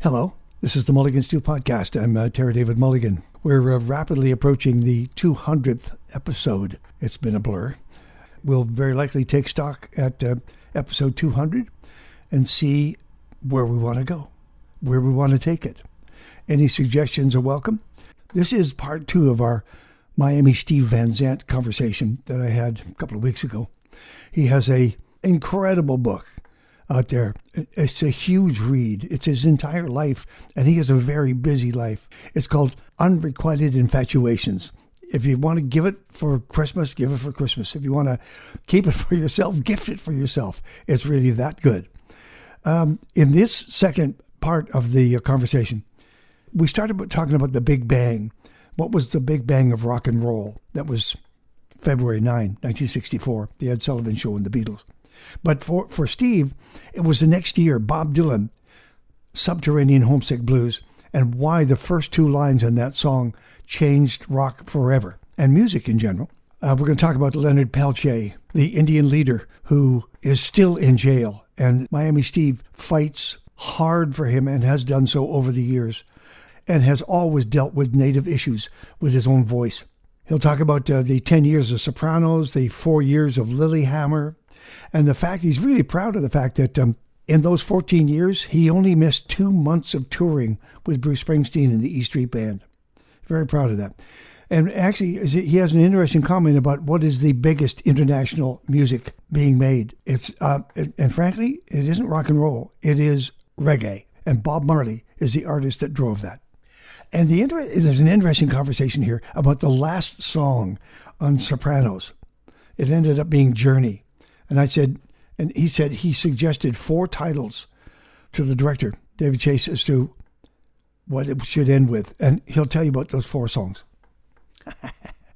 Hello, this is the Mulligan Stew Podcast. I'm Terry David Mulligan. We're rapidly approaching the 200th episode. It's been a blur. We'll very likely take stock at episode 200 and see where we want to go, where we want to take it. Any suggestions are welcome. This is part 2 of our Miami Steve Van Zandt conversation that I had a couple of weeks ago. He has an incredible book out there. It's a huge read. It's his entire life, and he has a very busy life. It's called Unrequited Infatuations. If you want to give it for Christmas, give it for Christmas. If you want to keep it for yourself, gift it for yourself. It's really that good. In this second part of the conversation, we started talking about the Big Bang. What was the Big Bang of rock and roll? That was February 9, 1964, the Ed Sullivan Show and the Beatles. But for Steve, it was the next year, Bob Dylan, Subterranean Homesick Blues, and why the first 2 lines in that song changed rock forever and music in general. We're going to talk about Leonard Peltier, the Indian leader who is still in jail. And Miami Steve fights hard for him and has done so over the years and has always dealt with Native issues with his own voice. He'll talk about the 10 years of Sopranos, the 4 years of Lilyhammer, and the fact he's really proud of the fact that in those 14 years, he only missed 2 months of touring with Bruce Springsteen and the E Street Band. Very proud of that. And actually, he has an interesting comment about what is the biggest international music being made. It's and frankly, it isn't rock and roll. It is reggae. And Bob Marley is the artist that drove that. And there's an interesting conversation here about the last song on Sopranos. It ended up being Journey. And he said he suggested 4 titles to the director, David Chase, as to what it should end with. And he'll tell you about those 4 songs.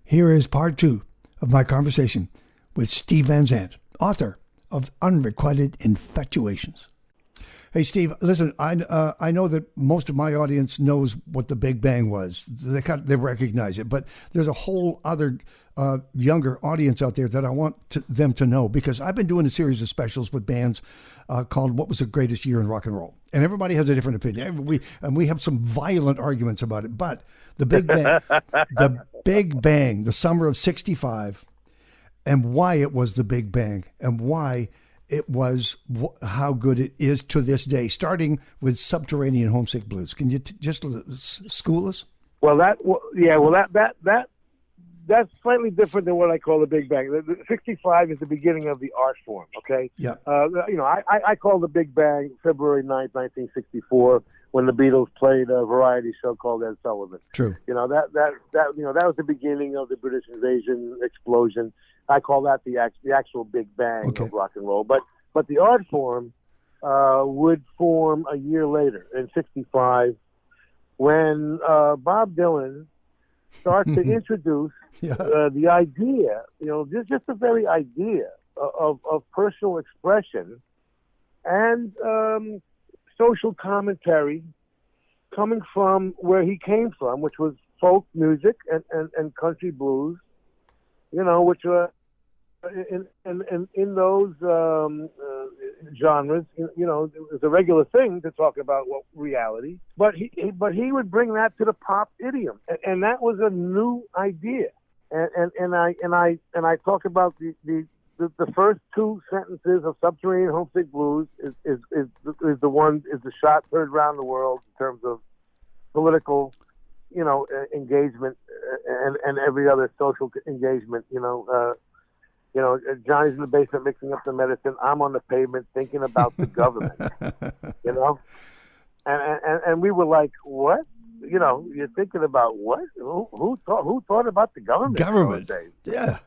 Here is part 2 of my conversation with Steve Van Zandt, author of Unrequited Infatuations. Hey, Steve, listen, I know that most of my audience knows what the Big Bang was. They recognize it, but there's a whole other younger audience out there that I want them to know, because I've been doing a series of specials with bands called What Was the Greatest Year in Rock and Roll? And everybody has a different opinion. We have some violent arguments about it, but the Big Bang, the summer of 65, and why it was the Big Bang, and why it was how good it is to this day, starting with Subterranean Homesick Blues. Can you just school us? Well, that's slightly different than what I call the Big Bang. The 65 is the beginning of the art form, okay? Yeah. I call the Big Bang February 9th, 1964, when the Beatles played a variety show called Ed Sullivan. True. That was the beginning of the British invasion explosion. I call that the actual Big Bang of rock and roll. But the art form would form a year later, in 65, when Bob Dylan starts to introduce the idea, just the very idea of personal expression and social commentary coming from where he came from, which was folk music and country blues, which were in those genres, it was a regular thing to talk about reality. But he would bring that to the pop idiom, and that was a new idea. And I talk about the first 2 sentences of Subterranean Homesick Blues is the shot heard around the world in terms of political, engagement and every other social engagement. Johnny's in the basement mixing up the medicine. I'm on the pavement thinking about the government. And we were like, what? You're thinking about what? Who thought about the government? Government. Those days? Yeah.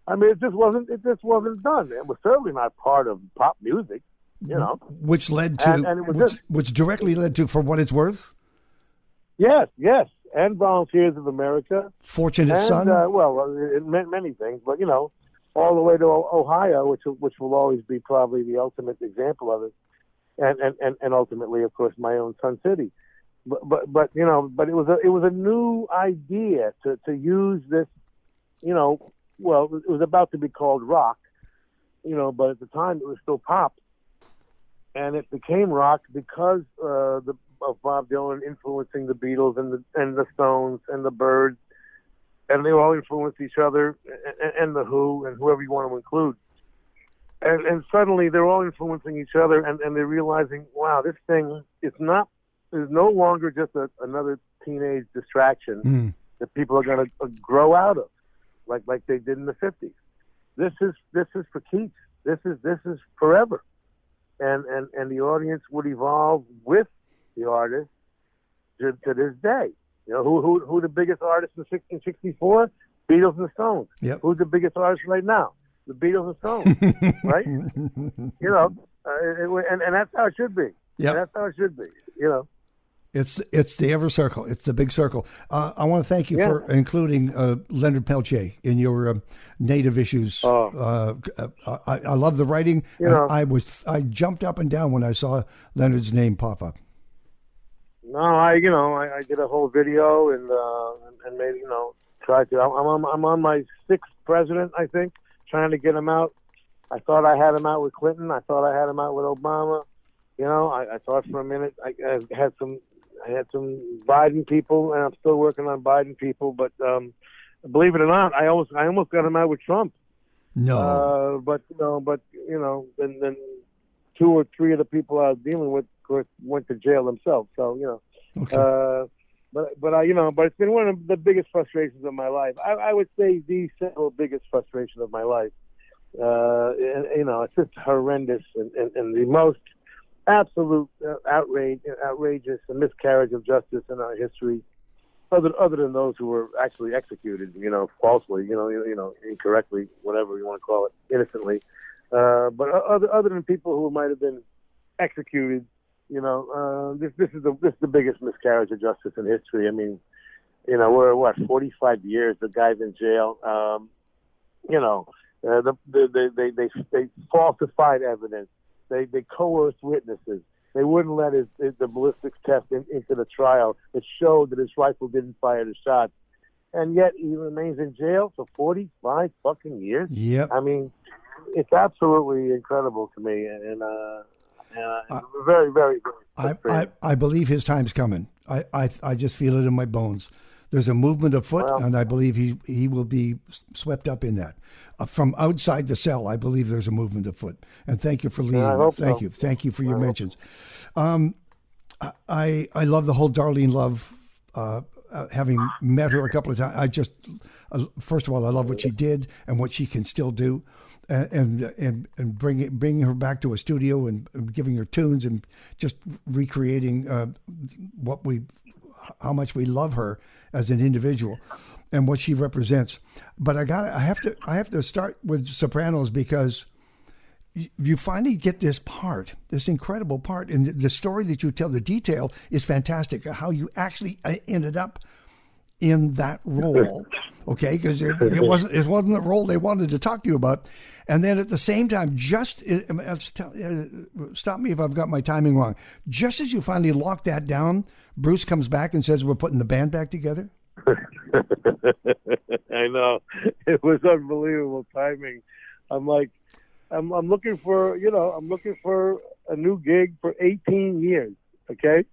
I mean, it just wasn't done. It was certainly not part of pop music. Which led to which directly led to For What It's Worth. Yes, and Volunteers of America. Fortunate Son. It meant many things, but all the way to Ohio, which will always be probably the ultimate example of it, and ultimately, of course, my own Sun City. But it was a new idea to use this, it was about to be called rock, but at the time it was still pop, and it became rock because of Bob Dylan influencing the Beatles and the Stones and the Byrds, and they all influenced each other, and the Who and whoever you want to include. And suddenly they're all influencing each other, and they're realizing, wow, this thing is no longer just another teenage distraction that people are going to grow out of, like they did in the 50s. This is for keeps. This is forever, and the audience would evolve with the artist to this day. You know, who the biggest artists in 1964? Beatles and Stones. Yep. Who's the biggest artist right now? The Beatles and Stones, right? You know, and that's how it should be. Yeah, that's how it should be. You know, it's the ever circle. It's the big circle. I want to thank you for including Leonard Peltier in your Native issues. I love the writing. I jumped up and down when I saw Leonard's name pop up. No, I did a whole video and maybe tried to. I'm on my 6th president, I think. Trying to get him out. I thought I had him out with Clinton. I thought I had him out with Obama. You know, I thought for a minute I had some Biden people, and I'm still working on Biden people. But believe it or not, I almost got him out with Trump. No. But then 2 or 3 of the people I was dealing with, of course, went to jail themselves. So Okay. But it's been one of the biggest frustrations of my life. I would say the single biggest frustration of my life. It's just horrendous and the most absolute outrageous and miscarriage of justice in our history. Other than those who were actually executed, falsely, incorrectly, whatever you want to call it, innocently. But other than people who might have been executed. This is the biggest miscarriage of justice in history. I mean, we're 45 years. The guy's in jail. They falsified evidence. They coerced witnesses. They wouldn't let the ballistics test into the trial. It showed that his rifle didn't fire the shot, and yet he remains in jail for 45 fucking years. Yep. I mean, it's absolutely incredible to me, and. Very, very, very. I believe his time's coming. I just feel it in my bones. There's a movement afoot, and I believe he will be swept up in that. From outside the cell, I believe there's a movement afoot. And thank you for leading. Thank you for your mentions. I love the whole Darlene Love. Having met her a couple of times, first of all, I love what she did and what she can still do. And bringing her back to a studio and giving her tunes and just recreating how much we love her as an individual and what she represents. But I have to start with Sopranos because you finally get this incredible part, and the story that you tell, the detail is fantastic. How you actually ended up in that role, okay? Because it wasn't the role they wanted to talk to you about, and then at the same time, stop me if I've got my timing wrong. Just as you finally lock that down, Bruce comes back and says, "We're putting the band back together." I know, it was unbelievable timing. I'm like, I'm looking for a new gig for 18 years. Okay,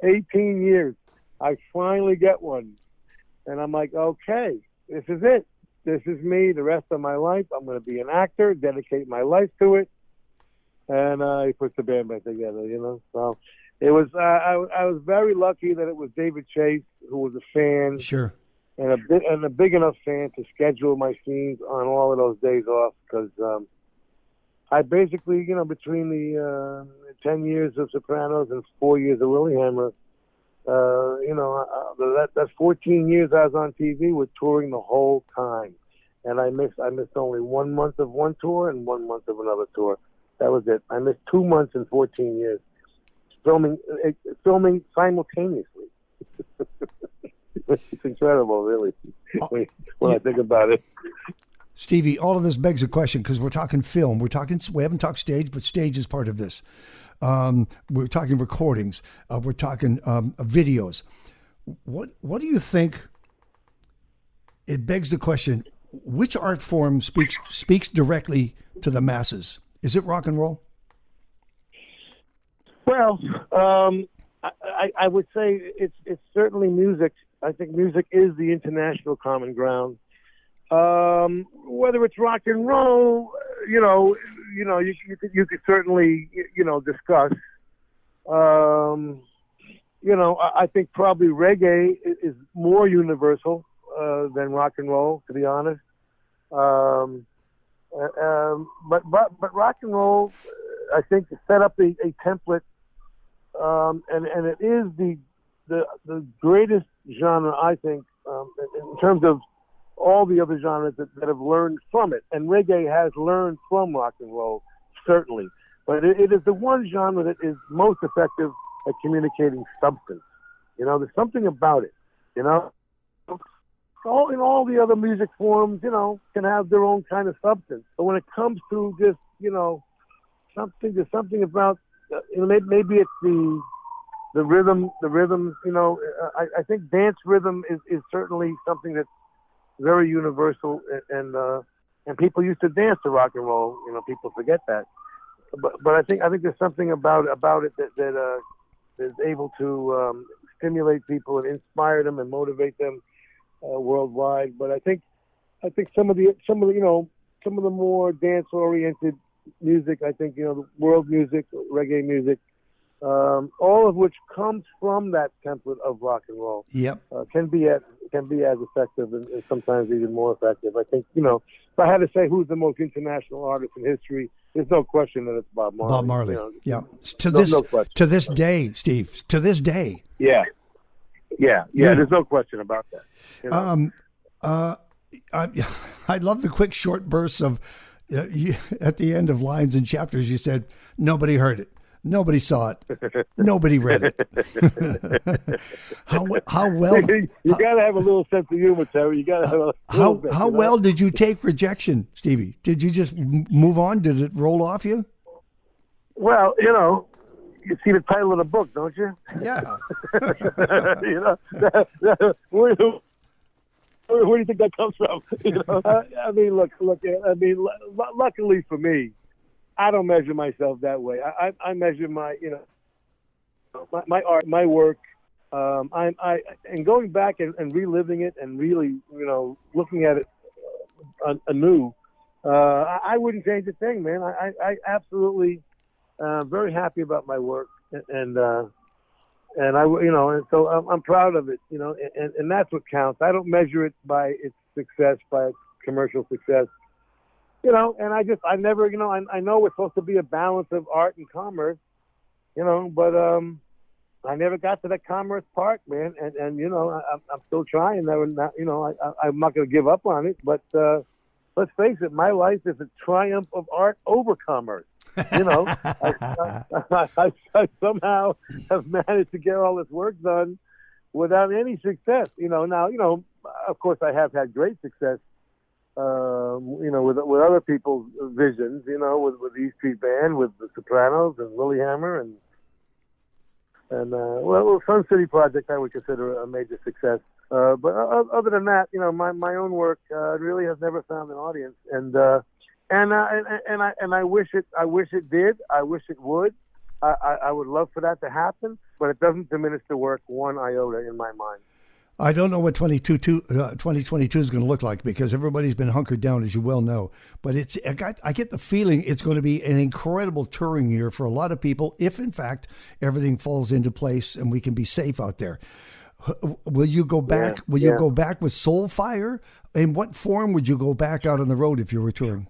18 years. I finally get one. And I'm like, okay, this is it. This is me the rest of my life. I'm going to be an actor, dedicate my life to it. And he puts the band back together, So it was. I was very lucky that it was David Chase, who was a fan, sure, and a big enough fan to schedule my scenes on all of those days off. Because I basically, between the 10 years of Sopranos and 4 years of Lilyhammer. That 14 years I was on TV with touring the whole time, and I missed only 1 month of one tour and 1 month of another tour. That was it. I missed 2 months in 14 years filming simultaneously. It's incredible, really, when I think about it. Stevie, all of this begs a question because we're talking film. We haven't talked stage, but stage is part of this. We're talking recordings. We're talking videos. What do you think? It begs the question: which art form speaks directly to the masses? Is it rock and roll? Well, I would say it's certainly music. I think music is the international common ground. Whether it's rock and roll, you could certainly discuss. I think probably reggae is more universal than rock and roll, to be honest. But rock and roll, I think, set up a template, and it is the greatest genre, I think, in terms of all the other genres that have learned from it. And reggae has learned from rock and roll, certainly. But it is the one genre that is most effective at communicating substance. There's something about it, all the other music forms, can have their own kind of substance. But when it comes to just, there's something about, maybe it's the rhythms, I think dance rhythm is certainly something that's very universal, and people used to dance to rock and roll. People forget that. But I think there's something about it that is able to stimulate people and inspire them and motivate them worldwide. But I think some of the more dance oriented music, I think world music, reggae music, all of which comes from that template of rock and roll. Yep. Can be as effective and sometimes even more effective. I think if I had to say who's the most international artist in history, there's no question that it's Bob Marley. Bob Marley. Yeah. To this day, Steve. To this day. Yeah. There's no question about that. I love the quick short bursts of at the end of lines and chapters. You said nobody heard it. Nobody saw it. Nobody read it. How well? You got to have a little sense of humor, Terry. You got to have a how well did you take rejection, Stevie? Did you just move on? Did it roll off you? Well, you see the title of the book, don't you? Yeah. Where do you think that comes from? Look. Luckily for me, I don't measure myself that way. I measure my my art, my work. And going back and reliving it and really, looking at it anew. I wouldn't change a thing, man. I absolutely very happy about my work, and so I'm proud of it, and that's what counts. I don't measure it by its success, by its commercial success. And I never, I know it's supposed to be a balance of art and commerce, but I never got to that commerce part, man. And I'm still trying. I'm not going to give up on it. But let's face it, my life is a triumph of art over commerce. I somehow have managed to get all this work done without any success. Now, of course, I have had great success. With other people's visions, with the East Street Band, with the Sopranos and Lilyhammer, and Sun City Project, I would consider a major success. But other than that, my own work really has never found an audience, and I wish it did. I wish it would. I would love for that to happen, but it doesn't diminish the work one iota in my mind. I don't know what 2022 is going to look like because everybody's been hunkered down, as you well know. But I get the feeling it's going to be an incredible touring year for a lot of people if, in fact, everything falls into place and we can be safe out there. Will you go back? You go back with Soulfire? In what form would you go back out on the road if you were touring?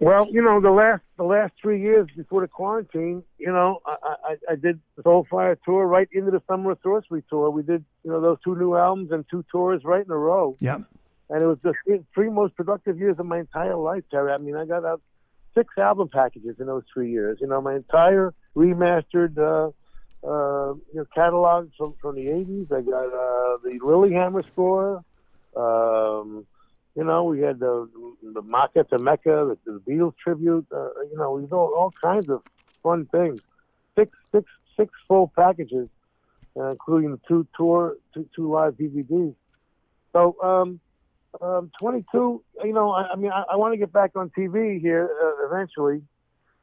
Well, the last 3 years before the quarantine, I did the Soulfire tour right into the Summer Sorcery tour. We did, those 2 new albums and 2 tours right in a row. Yeah. And it was the 3 most productive years of my entire life, Terry. I mean, I got out 6 album packages in those 3 years. My entire remastered catalog from the 80s. I got the Lilyhammer score. We had the Mecca to Mecca, the Beatles tribute. We did all kinds of fun things. Six full packages, including the 2 live DVDs. So 22. I want to get back on TV here eventually,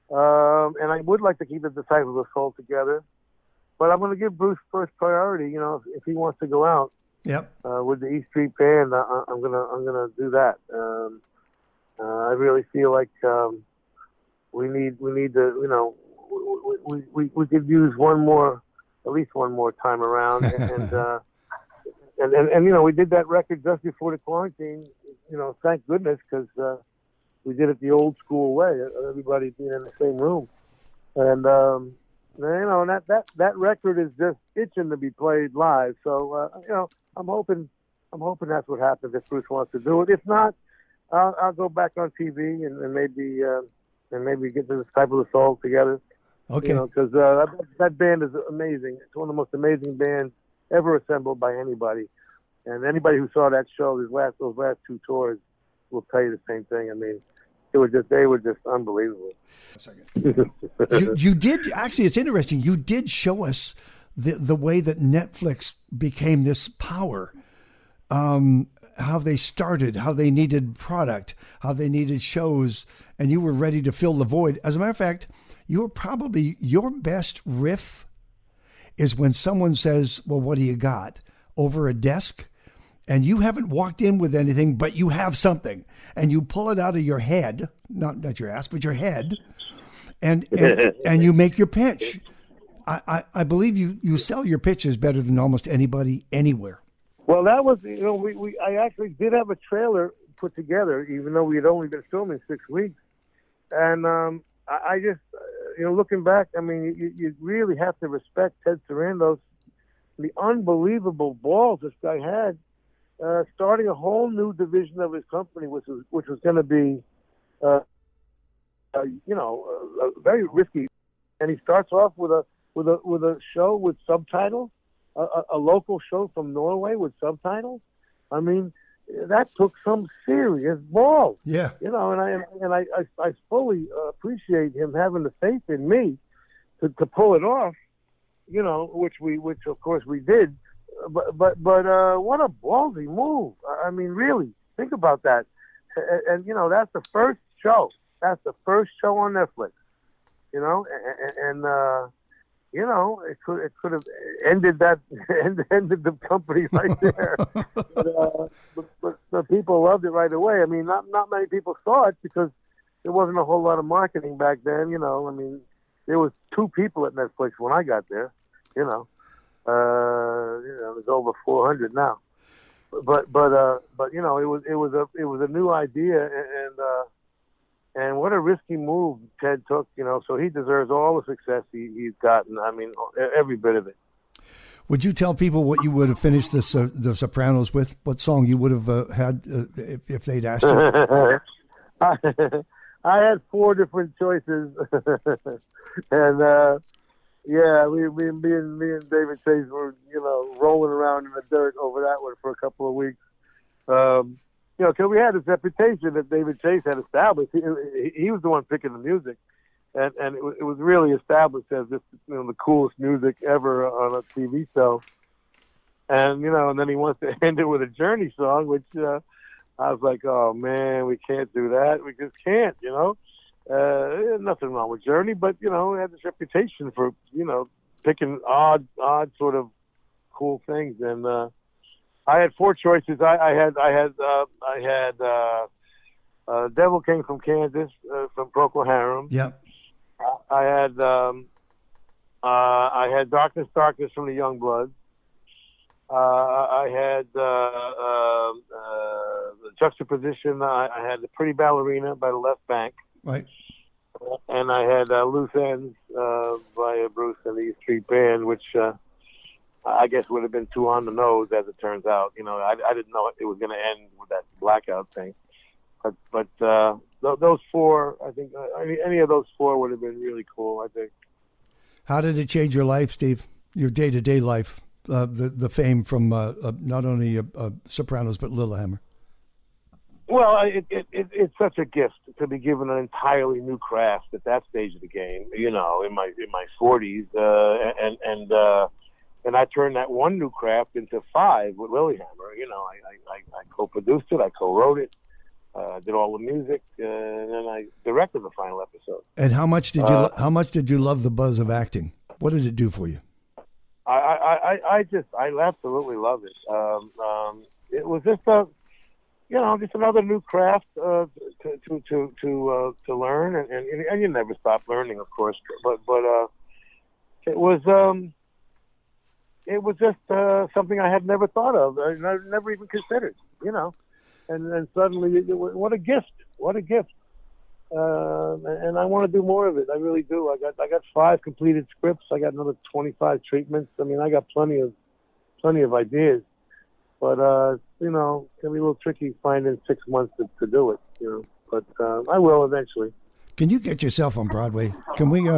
And I would like to keep the Disciples of Soul together, but I'm going to give Bruce first priority. You know, if he wants to go out, with the E Street Band, I'm gonna do that. I really feel like we need to, you know, we could use at least one more time around, and you know, we did that record just before the quarantine. You know, thank goodness, because we did it the old school way, everybody being in the same room, and you know, and that record is just itching to be played live. So you know, I'm hoping that's what happens if Bruce wants to do it. If not, I'll go back on TV and maybe get the Disciples of Soul together. Okay. You know, because that band is amazing. It's one of the most amazing bands ever assembled by anybody. And anybody who saw that show, those last two tours, will tell you the same thing. I mean, they were just unbelievable. You did actually. It's interesting. You did show us the way that Netflix became this power. How they started, how they needed product, how they needed shows, and you were ready to fill the void. As a matter of fact, you were probably, your best riff is when someone says, well, what do you got? Over a desk, and you haven't walked in with anything, but you have something, and you pull it out of your head, not your ass, but your head, and you make your pitch. I believe you sell your pitches better than almost anybody anywhere. Well, that was, you know, I actually did have a trailer put together, even though we had only been filming 6 weeks. And I just, you know, looking back, I mean, you really have to respect Ted Sarandos, the unbelievable balls this guy had, starting a whole new division of his company, which was going to be, you know, very risky. And he starts off with a show with subtitles. A local show from Norway with subtitles. I mean, that took some serious balls. Yeah. You know, and I fully appreciate him having the faith in me to pull it off. You know, which of course we did. But what a ballsy move. I mean, really, think about that. And you know, that's the first show. That's the first show on Netflix. You know, and you know, it could have ended the company right there. but people loved it right away. I mean, not many people saw it because there wasn't a whole lot of marketing back then. You know, I mean, there was 2 people at Netflix when I got there. You know, there's over 400 now. But you know, it was a new idea, and what a risky move Ted took, you know, so he deserves all the success he's gotten. I mean, every bit of it. Would you tell people what you would have finished the Sopranos with? What song you would have had if they'd asked you? I had 4 different choices. And, yeah, me and David Chase were, you know, rolling around in the dirt over that one for a couple of weeks. You know, because we had this reputation that David Chase had established. He was the one picking the music, and it was really established as this, you know, the coolest music ever on a TV show. And you know, and then he wants to end it with a Journey song, which I was like, oh man, we can't do that. We just can't, you know. There's nothing wrong with Journey, but you know, he had this reputation for, you know, picking odd sort of cool things. And I had 4 choices. I had Devil King from Kansas, from Procol Harum. Yep. I had Darkness from the Youngbloods. I had the Juxtaposition. I had The Pretty Ballerina by the Left Bank. Right. And I had Loose Ends by Bruce and the E Street Band, which I guess would have been too on the nose, as it turns out. You know, I didn't know it was going to end with that blackout thing. But those 4, I think, any of those 4 would have been really cool, I think. How did it change your life, Steve? Your day-to-day life, the fame from not only Sopranos but Lillehammer? Well, it's such a gift to be given an entirely new craft at that stage of the game. You know, in my 40s, and I turned that one new craft into 5 with Lillehammer. You know, I co-produced it, I co-wrote it, did all the music, and then I directed the final episode. And how much did you love the buzz of acting? What did it do for you? I absolutely love it. It was just just another new craft to learn, and you never stop learning, of course. But it was just something I had never thought of, I never even considered, and suddenly, what a gift! What a gift! And I want to do more of it. I really do. I got 5 completed scripts. I got another 25 treatments. I mean, I got plenty of ideas. But it can be a little tricky finding 6 months to do it. But I will eventually. Can you get yourself on Broadway? Can we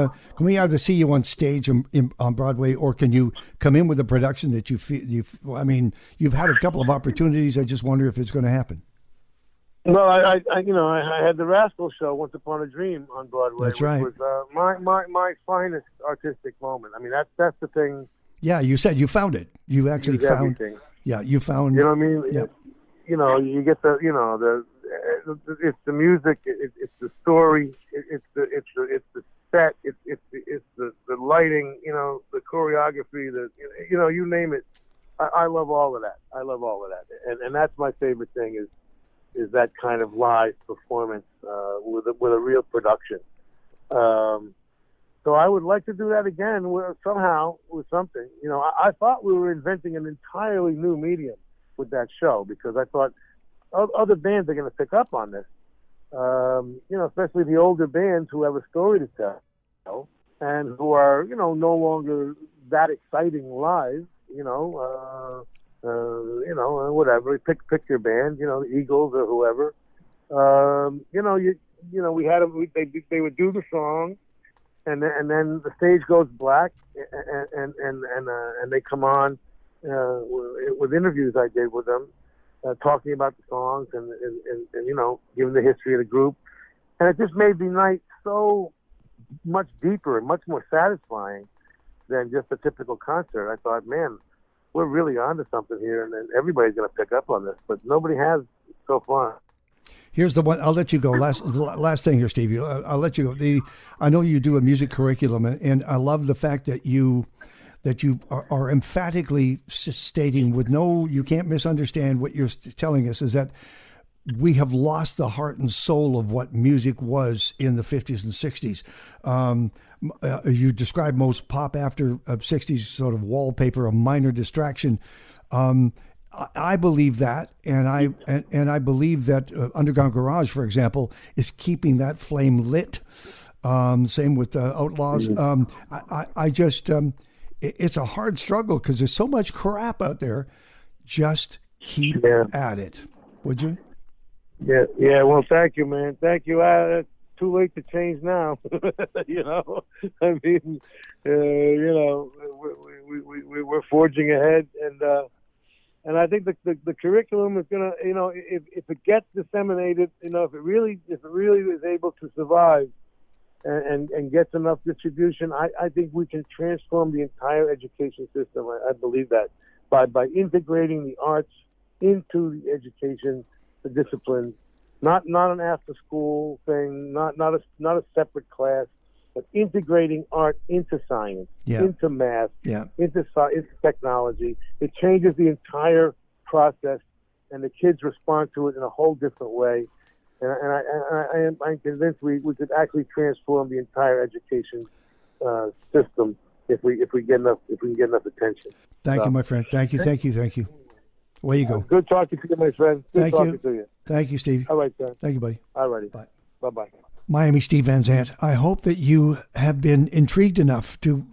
either see you on stage on Broadway, or can you come in with a production that you feel I mean, you've had a couple of opportunities. I just wonder if it's going to happen. Well, I had the Rascal Show, Once Upon a Dream, on Broadway. That's right. Which was my finest artistic moment. I mean, that's the thing. Yeah, you said you found it. You actually found everything. Yeah, you found. You know what I mean? Yeah. You get it's the music, it's the story, it's the set, it's the lighting, the choreography, you name it. I love all of that. And that's my favorite thing is that kind of live performance with a real production. So I would like to do that again somehow with something. I thought we were inventing an entirely new medium with that show, because I thought other bands are going to pick up on this. Especially the older bands who have a story to tell and who are, no longer that exciting live, whatever. Pick your band, the Eagles or whoever. We had them. They would do the song, and then the stage goes black, and they come on with interviews I did with them, talking about the songs and giving the history of the group, and it just made the night so much deeper and much more satisfying than just a typical concert. I thought, man, we're really onto something here, and everybody's going to pick up on this, but nobody has so far. Here's the one. I'll let you go. Last thing here, Stevie. I'll let you go. I know you do a music curriculum, and I love the fact that you are emphatically stating you can't misunderstand what you're telling us, is that we have lost the heart and soul of what music was in the 50s and 60s. You describe most pop after 60s sort of wallpaper, a minor distraction. I believe that, and I believe that Underground Garage, for example, is keeping that flame lit. Same with Outlaws. I just it's a hard struggle because there's so much crap out there. Just keep at it, would you? Yeah. Well, thank you, man. Thank you. It's too late to change now. I mean, we're forging ahead, and I think the curriculum is gonna, if it gets disseminated, if it really is able to survive and gets enough distribution, I think we can transform the entire education system. I believe that by integrating the arts into the education, the discipline, not an after school thing, not a separate class, but integrating art into science, into math, into technology. It changes the entire process, and the kids respond to it in a whole different way. And I'm convinced we could actually transform the entire education system if we get enough attention. Thank you, my friend. Thank you. Away you go. Good talking to you, my friend. Good talking to you. Thank you, Steve. All right, sir. Thank you, buddy. All righty. Bye. Bye-bye. Miami Steve Van Zandt. I hope that you have been intrigued enough to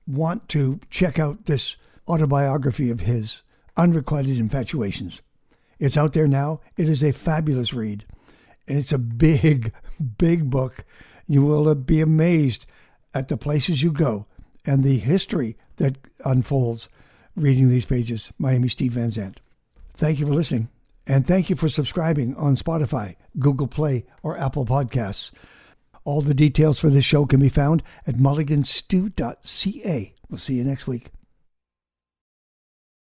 want to check out this autobiography of his, Unrequited Infatuations. It's out there now. It is a fabulous read. And it's a big, big book. You will be amazed at the places you go and the history that unfolds reading these pages. Miami Steve Van Zandt. Thank you for listening. And thank you for subscribing on Spotify, Google Play, or Apple Podcasts. All the details for this show can be found at mulliganstew.ca. We'll see you next week.